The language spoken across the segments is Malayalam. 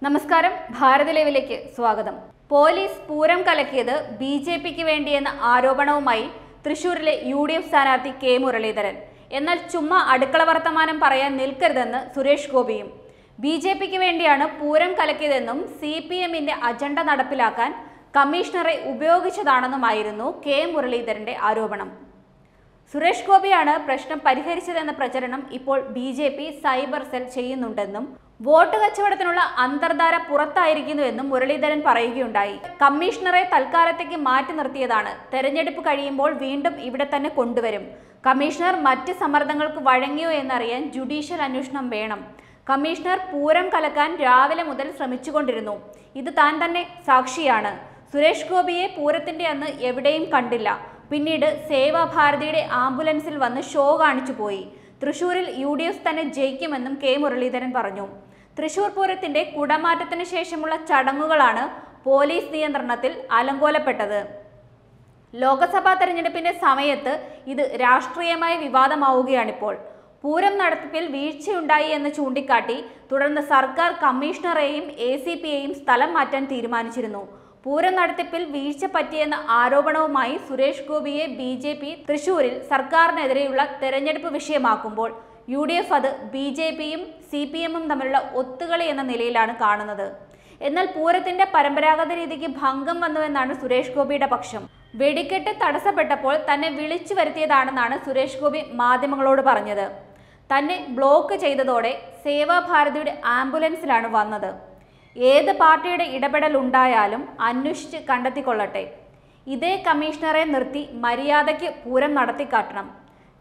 നമസ്കാരം, ഭാരത് ലൈവിലേക്ക് സ്വാഗതം. പോലീസ് പൂരം കലക്കിയത് ബിജെപിക്ക് വേണ്ടിയെന്ന ആരോപണവുമായി തൃശൂരിലെ UDF സ്ഥാനാർത്ഥി കെ മുരളീധരൻ. എന്നാൽ ചുമ്മാ അടുക്കള വർത്തമാനം പറയാൻ നിൽക്കരുതെന്ന് സുരേഷ് ഗോപിയും. ബിജെപിക്ക് വേണ്ടിയാണ് പൂരം കലക്കിയതെന്നും CPMന്റെ അജണ്ട നടപ്പിലാക്കാൻ കമ്മീഷണറെ ഉപയോഗിച്ചതാണെന്നുമായിരുന്നു കെ മുരളീധരന്റെ ആരോപണം. സുരേഷ് ഗോപിയാണ് പ്രശ്നം പരിഹരിച്ചതെന്ന പ്രചരണം ഇപ്പോൾ BJP സൈബർ സെൽ ചെയ്യുന്നുണ്ടെന്നും വോട്ട് കച്ചവടത്തിനുള്ള അന്തർധാര പുറത്തായിരിക്കുന്നുവെന്നും മുരളീധരൻ പറയുകയുണ്ടായി. കമ്മീഷണറെ തൽക്കാലത്തേക്ക് മാറ്റി നിർത്തിയതാണ്. തെരഞ്ഞെടുപ്പ് കഴിയുമ്പോൾ വീണ്ടും ഇവിടെ തന്നെ കൊണ്ടുവരും. കമ്മീഷണർ മറ്റ് സമ്മർദ്ദങ്ങൾക്ക് വഴങ്ങിയോ എന്നറിയാൻ ജുഡീഷ്യൽ അന്വേഷണം വേണം. കമ്മീഷണർ പൂരം കലക്കാൻ രാവിലെ മുതൽ ശ്രമിച്ചുകൊണ്ടിരുന്നു. ഇത് താൻ തന്നെ സാക്ഷിയാണ്. സുരേഷ് ഗോപിയെ പൂരത്തിന്റെ അന്ന് എവിടെയും കണ്ടില്ല. പിന്നീട് സേവാഭാരതിയുടെ ആംബുലൻസിൽ വന്ന് ഷോ കാണിച്ചു പോയി. തൃശൂരിൽ UDF തന്നെ ജയിക്കുമെന്നും കെ മുരളീധരൻ പറഞ്ഞു. തൃശൂർ പൂരത്തിന്റെ കുടമാറ്റത്തിന് ശേഷമുള്ള ചടങ്ങുകളാണ് പോലീസ് നിയന്ത്രണത്തിൽ അലങ്കോലപ്പെട്ടത്. ലോക്സഭാ തെരഞ്ഞെടുപ്പിന്റെ സമയത്ത് ഇത് രാഷ്ട്രീയമായ വിവാദമാവുകയാണിപ്പോൾ. പൂരം നടത്തിപ്പിൽ വീഴ്ചയുണ്ടായി എന്ന് ചൂണ്ടിക്കാട്ടി തുടർന്ന് സർക്കാർ കമ്മീഷണറെയും ACPയെയും സ്ഥലം മാറ്റാൻ തീരുമാനിച്ചിരുന്നു. പൂരം നടത്തിപ്പിൽ വീഴ്ച പറ്റിയെന്ന ആരോപണവുമായി സുരേഷ് ഗോപിയെ BJP തൃശൂരിൽ സർക്കാരിനെതിരെയുള്ള തെരഞ്ഞെടുപ്പ് വിഷയമാക്കുമ്പോൾ UDF അത് BJPയും CPMും തമ്മിലുള്ള ഒത്തുകളി എന്ന നിലയിലാണ് കാണുന്നത്. എന്നാൽ പൂരത്തിന്റെ പരമ്പരാഗത രീതിക്ക് ഭംഗം വന്നുവെന്നാണ് സുരേഷ് ഗോപിയുടെ പക്ഷം. വെടിക്കെട്ട് തടസ്സപ്പെട്ടപ്പോൾ തന്നെ വിളിച്ചു വരുത്തിയതാണെന്നാണ് സുരേഷ് ഗോപി മാധ്യമങ്ങളോട് പറഞ്ഞത്. തന്നെ ബ്ലോക്ക് ചെയ്തതോടെ സേവാഭാരതിയുടെ ആംബുലൻസിലാണ് വന്നത്. ഏത് പാർട്ടിയുടെ ഇടപെടൽ ഉണ്ടായാലും അന്വേഷിച്ച് കണ്ടെത്തിക്കൊള്ളട്ടെ. ഇതേ കമ്മീഷണറെ നിർത്തി മര്യാദയ്ക്ക് പൂരം നടത്തിക്കാട്ടണം.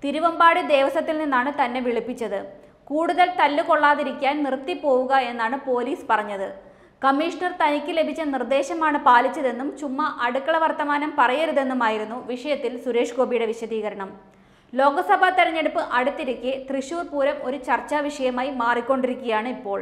തിരുവമ്പാടി ദേവസ്വത്തിൽ നിന്നാണ് തന്നെ വിളിപ്പിച്ചത്. കൂടുതൽ തല്ലുകൊള്ളാതിരിക്കാൻ നിർത്തിപ്പോവുക എന്നാണ് പോലീസ് പറഞ്ഞത്. കമ്മീഷണർ തനിക്ക് ലഭിച്ച നിർദ്ദേശമാണ് പാലിച്ചതെന്നും ചുമ്മാ അടുക്കള വർത്തമാനം പറയരുതെന്നുമായിരുന്നു വിഷയത്തിൽ സുരേഷ് ഗോപിയുടെ വിശദീകരണം. ലോക്സഭാ തെരഞ്ഞെടുപ്പ് അടുത്തിരിക്കെ തൃശൂർ പൂരം ഒരു ചർച്ചാ വിഷയമായി മാറിക്കൊണ്ടിരിക്കുകയാണ് ഇപ്പോൾ.